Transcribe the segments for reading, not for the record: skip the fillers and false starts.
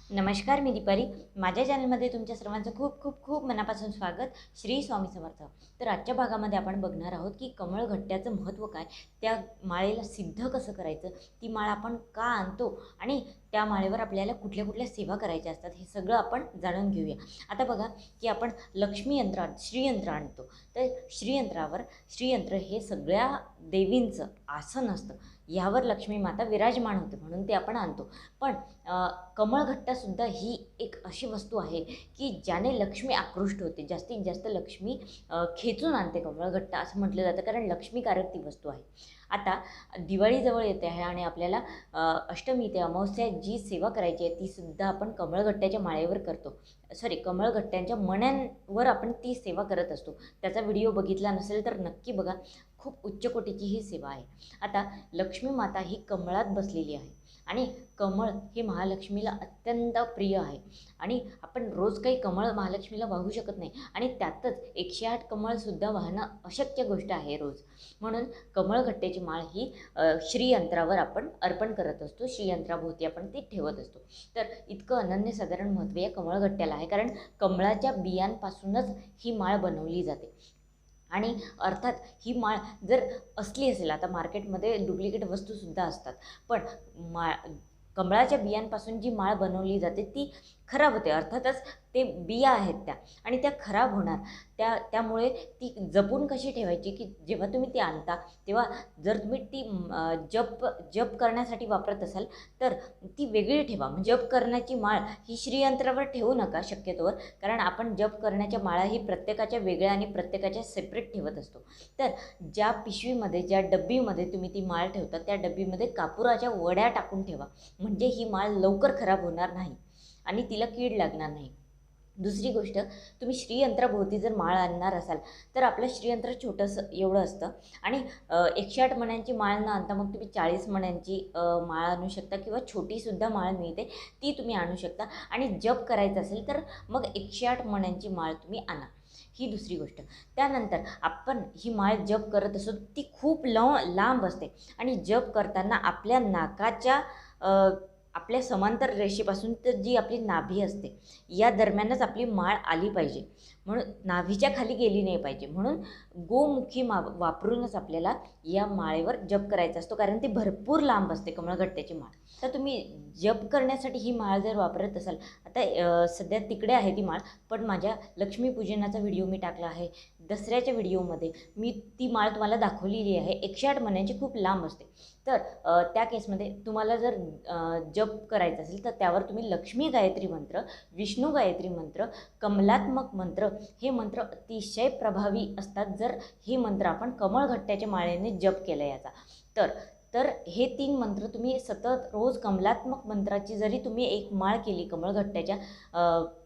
नमस्कार, मी दीपाली. माझ्या चॅनलमध्ये तुमच्या सर्वांचं खूप खूप खूप मनापासून स्वागत. श्री स्वामी समर्थ. तर आजच्या भागामध्ये आपण बघणार आहोत की कमळघट्ट्याचं महत्त्व काय, त्या माळेला सिद्ध कसं करायचं, ती माळ आपण का आणतो आणि त्या माळेवर आपल्याला कुठल्या कुठल्या सेवा करायच्या असतात, हे सगळं आपण जाणून घेऊया. आता बघा की आपण लक्ष्मी यंत्र श्रीयंत्र आणतो. तर श्रीयंत्र हे सगळ्या देवींचं आसन असतं. यावर लक्ष्मी माता विराजमान होते म्हणून ते आपण आणतो. पण कमळघट्टासुद्धा ही एक अशी वस्तू आहे की ज्याने लक्ष्मी आकृष्ट होते, जास्तीत जास्त लक्ष्मी खेचून आणते कमळघट्टा असं म्हटलं जातं, कारण लक्ष्मीकारक ती वस्तू आहे. आता दिवाळी जवळ येते आहे आणि आपल्याला अष्टमी ते अमावस्या जी सेवा करायची आहे तीसुद्धा आपण कमळघट्ट्याच्या माळेवर करतो. कमळघट्ट्यांच्या मण्यांवर आपण ती सेवा करत असतो. त्याचा व्हिडिओ बघितला नसेल तर नक्की बघा. खूप उच्च कोटीची ही सेवा आहे. आता लक्ष्मी माता ही कमळात बसलेली आहे आणि कमळ हे महालक्ष्मीला अत्यंत प्रिय आहे आणि आपण रोज काही कमळ महालक्ष्मीला वाहू शकत नाही आणि त्यातच 108 कमळसुद्धा वाहणं अशक्य गोष्ट आहे रोज. म्हणून कमळघट्ट्याची माळ ही श्रीयंत्रावर आपण अर्पण करत असतो, श्रीयंत्राभोवती आपण ती ठेवत असतो. तर इतकं अनन्यसाधारण महत्त्व या कमळघट्ट्याला आहे, कारण कमळाच्या बियांपासूनच ही माळ बनवली जाते. आणि अर्थात ही माळ जर असली असेल, आता मार्केटमध्ये डुप्लिकेट वस्तूसुद्धा असतात, पण कमळाच्या बियांपासून जी माळ बनवली जाते ती खराब होते. अर्थातच ते बिया आहेत त्या आणि त्या खराब होणार. त्यामुळे ती जपून कशी ठेवायची की जेव्हा तुम्ही ती आणता तेव्हा जर तुम्ही ती जप करण्यासाठी वापरत असाल तर ती वेगळी ठेवा. जप करण्याची माळ ही श्रीयंत्रावर ठेवू नका शक्यतोवर, कारण आपण जप करण्याच्या माळा ही प्रत्येकाच्या वेगळ्या आणि प्रत्येकाच्या सेपरेट ठेवत असतो. तर ज्या पिशवीमध्ये, ज्या डब्बीमध्ये तुम्ही ती माळ ठेवता त्या डब्बीमध्ये कापुराच्या वड्या टाकून ठेवा, म्हणजे ही माळ लवकर खराब होणार नाही आणि तिला कीड लागणार नाही. दुसरी गोष्ट, तुम्ही श्रीयंत्राभोवती जर माळ आणणार असाल तर आपलं श्रीयंत्र छोटंसं एवढं असतं आणि 108 मण्यांची माळ न आणता मग तुम्ही 40 मण्यांची माळ आणू शकता किंवा छोटीसुद्धा माळ मिळते ती तुम्ही आणू शकता. आणि जप करायचं असेल तर मग 108 मण्यांची माळ तुम्ही आणा. ही दुसरी गोष्ट. त्यानंतर आपण ही माळ जप करत असतो ती खूप लांब असते आणि जप करताना आपल्या नाकाच्या आपल्या समांतर रेषेपासून तर जी आपली नाभी असते या दरम्यानच आपली माळ आली पाहिजे, म्हणून नाभीच्या खाली गेली नाही पाहिजे. म्हणून गोमुखी वापरूनच आपल्याला या माळेवर जप करायचा असतो, कारण ती भरपूर लांब असते कमळघट्ट्याची माळ. तर तुम्ही जप करण्यासाठी ही माळ जर वापरत असाल, आता सध्या तिकडे आहे ती माळ, पण माझ्या लक्ष्मीपूजनाचा व्हिडिओ मी टाकला आहे. दसऱ्याच्या व्हिडिओमध्ये मी ती माळ तुम्हाला दाखवलेली आहे. 108 मण्यांची खूप लांब असते. तर त्या केसमध्ये तुम्हाला जर जप करायचं असेल तर त्यावर तुम्ही लक्ष्मी गायत्री मंत्र, विष्णू गायत्री मंत्र, कमलात्मक मंत्र हे मंत्र अतिशय प्रभावी असतात जर हे मंत्र आपण कमळघट्ट्याच्या माळेने जप केला याचा. तर हे 3 मंत्र तुम्ही सतत रोज कमलात्मक मंत्राची जरी तुम्ही एक माळ केली कमळघट्ट्याच्या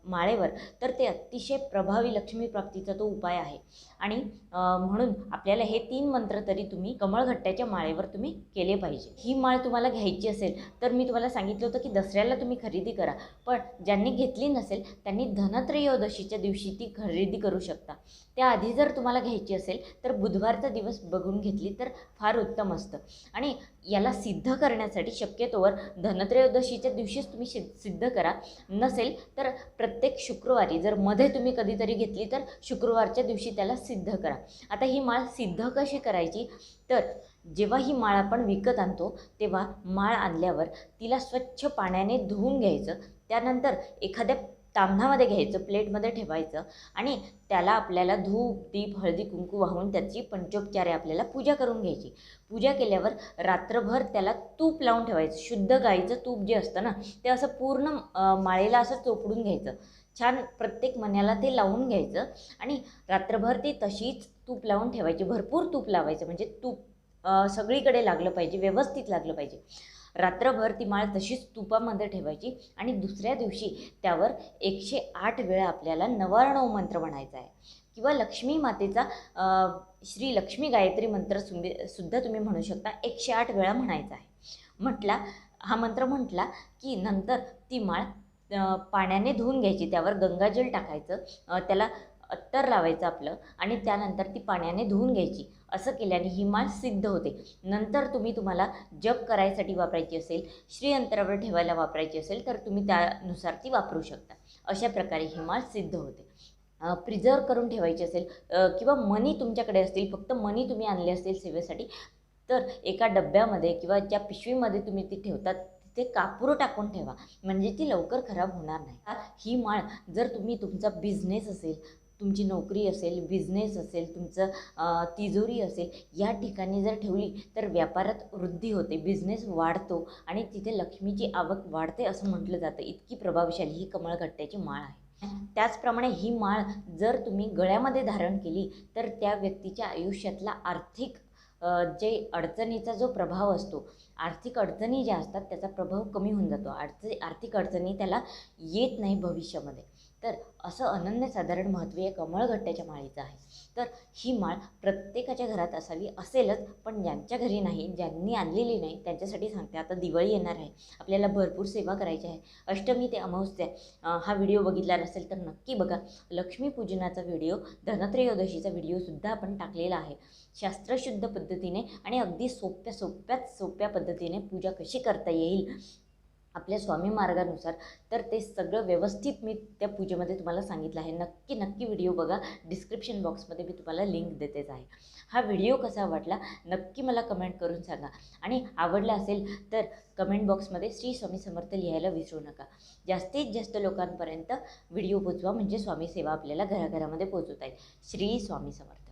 माळेवर तर ते अतिशय प्रभावी लक्ष्मी प्राप्तीचा तो उपाय आहे. आणि म्हणून आपल्याला हे 3 मंत्र तरी तुम्ही कमळघट्ट्याच्या माळेवर तुम्ही केले पाहिजे. ही माळ तुम्हाला घ्यायची असेल तर मी तुम्हाला सांगितलं होतं की दसऱ्याला तुम्ही खरेदी करा, पण ज्यांनी घेतली नसेल त्यांनी धनत्रयोदशीच्या दिवशी ती खरेदी करू शकता. त्याआधी जर तुम्हाला घ्यायची असेल तर बुधवारचा दिवस बघून घेतली तर फार उत्तम असतं. आणि याला सिद्ध करण्यासाठी शक्यतोवर धनत्रयोदशीच्या दिवशीच तुम्ही सिद्ध करा. नसेल तर प्रत्येक शुक्रवारी, जर मध्ये तुम्ही कधीतरी घेतली तर शुक्रवारच्या दिवशी त्याला सिद्ध करा. आता ही माळ सिद्ध कशी करायची, तर जेव्हा ही माळ आपण विकत आणतो तेव्हा माळ आणल्यावर तिला स्वच्छ पाण्याने धुवून घ्यायचं. त्यानंतर एखाद्या ताम्हणामध्ये घ्यायचं, प्लेटमध्ये ठेवायचं आणि त्याला आपल्याला धूप दीप हळदी कुंकू वाहून त्याची पंचोपचारे आपल्याला पूजा करून घ्यायची. पूजा केल्यावर रात्रभर त्याला तूप लावून ठेवायचं. शुद्ध गाईचं तूप जे असतं ना ते असं पूर्ण माळेला असं चोपडून घ्यायचं. छान प्रत्येक मण्याला ते लावून घ्यायचं आणि रात्रभर ती तशीच तूप लावून ठेवायची. भरपूर तूप लावायचं, म्हणजे तूप सगळीकडे लागलं पाहिजे, व्यवस्थित लागलं पाहिजे. रात्रभर ती माळ तशीच तुपामध्ये ठेवायची आणि दुसऱ्या दिवशी त्यावर 108 वेळा आपल्याला 99 मंत्र म्हणायचा आहे किंवा लक्ष्मी मातेचा श्री लक्ष्मी गायत्री मंत्र सुद्धा तुम्ही म्हणू शकता. 108 वेळा म्हणायचा आहे. हा मंत्र म्हटला की नंतर ती माळ पाण्याने धुवून घ्यायची, त्यावर गंगाजल टाकायचं, त्याला अत्तर लावायचं आपलं आणि त्यानंतर ती पाण्याने धुवून घ्यायची. असं केल्याने ही माळ सिद्ध होते. नंतर तुम्हाला जप करायसाठी वापरायची असेल, श्रीयंत्रावर ठेवायला वापरायची असेल तर तुम्ही त्यानुसार ती वापरू शकता. अशा प्रकारे ही माळ सिद्ध होते. प्रिझर्व करून ठेवायची असेल किंवा मनी तुमच्याकडे असतील, फक्त मनी तुम्ही आणले असतील सेवेसाठी, तर एका डब्यामध्ये किंवा ज्या पिशवीमध्ये तुम्ही ती ठेवतात तिथे कापूर टाकून ठेवा, म्हणजे ती लवकर खराब होणार नाही. ही माळ जर तुमचा बिझनेस असेल, तुमची नोकरी असेल, बिझनेस असेल, तुमचं तिजोरी असेल, या ठिकाणी जर ठेवली तर व्यापारात वृद्धी होते, बिझनेस वाढतो आणि तिथे लक्ष्मीची आवक वाढते असं म्हटलं जातं. इतकी प्रभावशाली ही कमळगट्ट्याची माळ आहे. त्याचप्रमाणे ही माळ जर तुम्ही गळ्यामध्ये धारण केली तर त्या व्यक्तीच्या आयुष्यातला आर्थिक जे अडचणीचा जो प्रभाव असतो, आर्थिक अडचणी ज्या असतात त्याचा प्रभाव कमी होऊन जातो. आर्थिक अडचणी त्याला येत नाही भविष्यामध्ये. तर असं अनन्यसाधारण महत्त्व या कमळगट्ट्याच्या माळेचं आहे. तर ही माळ प्रत्येकाच्या घरात असावी, असेलच, पण ज्यांच्या घरी नाही, ज्यांनी आणलेली नाही त्यांच्यासाठी सांगते. आता दिवाळी येणार आहे, आपल्याला भरपूर सेवा करायची आहे. अष्टमी ते अमावस्या हा व्हिडिओ बघितला नसेल तर नक्की बघा. लक्ष्मीपूजनाचा व्हिडिओ, धनत्रयोदशीचा व्हिडिओसुद्धा आपण टाकलेला आहे. शास्त्रशुद्ध पद्धतीने आणि अगदी सोप्या पद्धतीने पूजा कशी करता येईल आपल्या स्वामी मार्गानुसार, तर ते सगळं व्यवस्थित मी त्या पूजेमध्ये तुम्हाला सांगितलं आहे. नक्की व्हिडिओ बघा. डिस्क्रिप्शन बॉक्समध्ये मी तुम्हाला लिंक देतेच आहे. हा व्हिडिओ कसा वाटला नक्की मला कमेंट करून सांगा आणि आवडला असेल तर कमेंट बॉक्समध्ये श्री स्वामी समर्थ लिहायला विसरू नका. जास्तीत जास्त लोकांपर्यंत व्हिडिओ पोचवा, म्हणजे स्वामी सेवा आपल्याला घराघरामध्ये पोचवता येईल. श्री स्वामी समर्थ.